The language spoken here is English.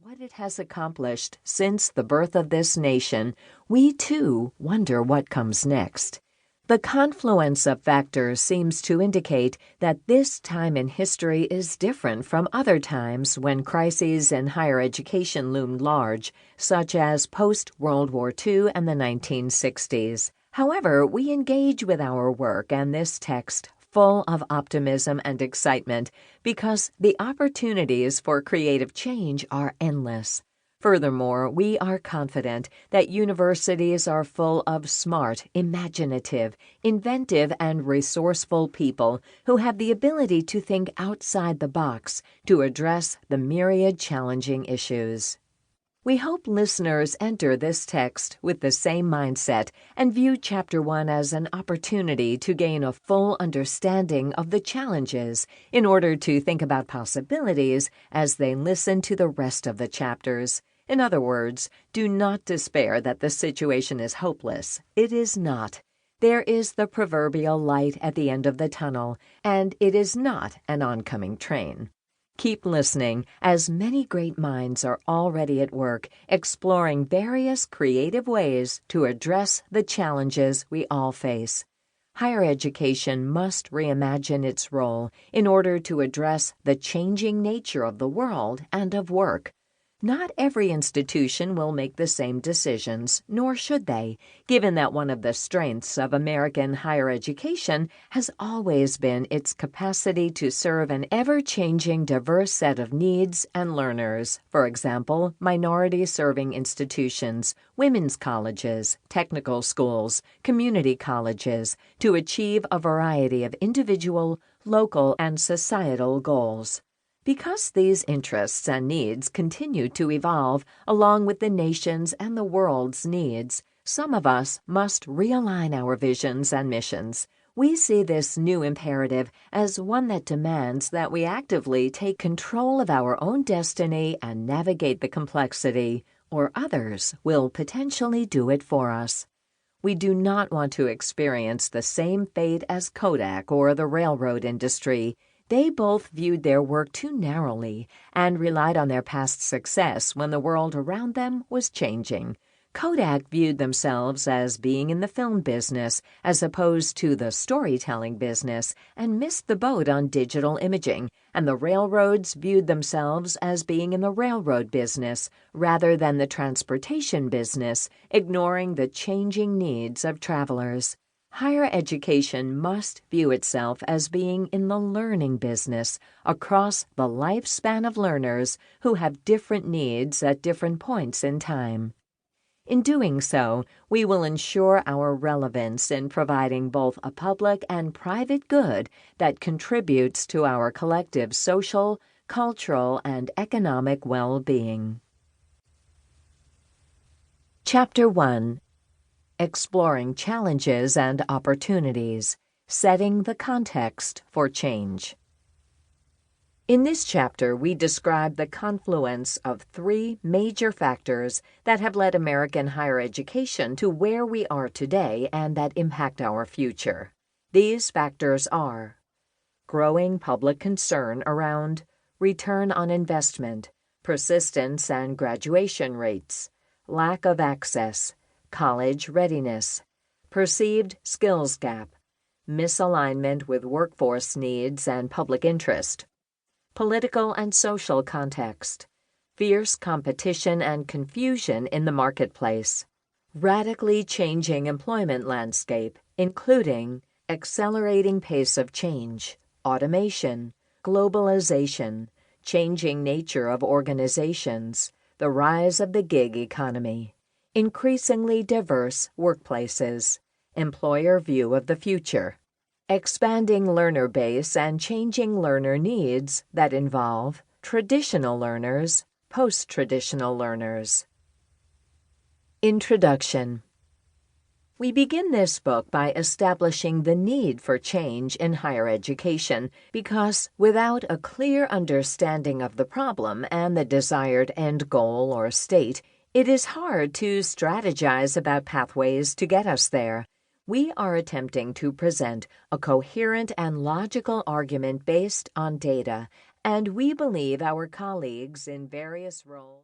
what it has accomplished since the birth of this nation, we too wonder what comes next. The confluence of factors seems to indicate that this time in history is different from other times when crises in higher education loomed large, such as post-World War II and the 1960s. However, we engage with our work and this text full of optimism and excitement because the opportunities for creative change are endless. Furthermore, we are confident that universities are full of smart, imaginative, inventive, and resourceful people who have the ability to think outside the box to address the myriad challenging issues. We hope listeners enter this text with the same mindset and view Chapter 1 as an opportunity to gain a full understanding of the challenges in order to think about possibilities as they listen to the rest of the chapters. In other words, do not despair that the situation is hopeless. It is not. There is the proverbial light at the end of the tunnel, and it is not an oncoming train. Keep listening, as many great minds are already at work exploring various creative ways to address the challenges we all face. Higher education must reimagine its role in order to address the changing nature of the world and of work. Not every institution will make the same decisions, nor should they, given that one of the strengths of American higher education has always been its capacity to serve an ever-changing diverse set of needs and learners. For example, minority-serving institutions, women's colleges, technical schools, community colleges, to achieve a variety of individual, local, and societal goals. Because these interests and needs continue to evolve along with the nation's and the world's needs, some of us must realign our visions and missions. We see this new imperative as one that demands that we actively take control of our own destiny and navigate the complexity, or others will potentially do it for us. We do not want to experience the same fate as Kodak or the railroad industry. They both viewed their work too narrowly and relied on their past success when the world around them was changing. Kodak viewed themselves as being in the film business as opposed to the storytelling business and missed the boat on digital imaging, and the railroads viewed themselves as being in the railroad business rather than the transportation business, ignoring the changing needs of travelers. Higher education must view itself as being in the learning business across the lifespan of learners who have different needs at different points in time. In doing so, we will ensure our relevance in providing both a public and private good that contributes to our collective social, cultural, and economic well-being. Chapter 1. Exploring Challenges and Opportunities, Setting the Context for Change. In this chapter, we describe the confluence of three major factors that have led American higher education to where we are today and that impact our future. These factors are growing public concern around return on investment, persistence and graduation rates, lack of access, college readiness, perceived skills gap, misalignment with workforce needs and public interest, political and social context, fierce competition and confusion in the marketplace, radically changing employment landscape, including accelerating pace of change, automation, globalization, changing nature of organizations, the rise of the gig economy, increasingly diverse workplaces, employer view of the future, expanding learner base and changing learner needs that involve traditional learners, post-traditional learners. Introduction. We begin this book by establishing the need for change in higher education because without a clear understanding of the problem and the desired end goal or state, it is hard to strategize about pathways to get us there. We are attempting to present a coherent and logical argument based on data, and we believe our colleagues in various roles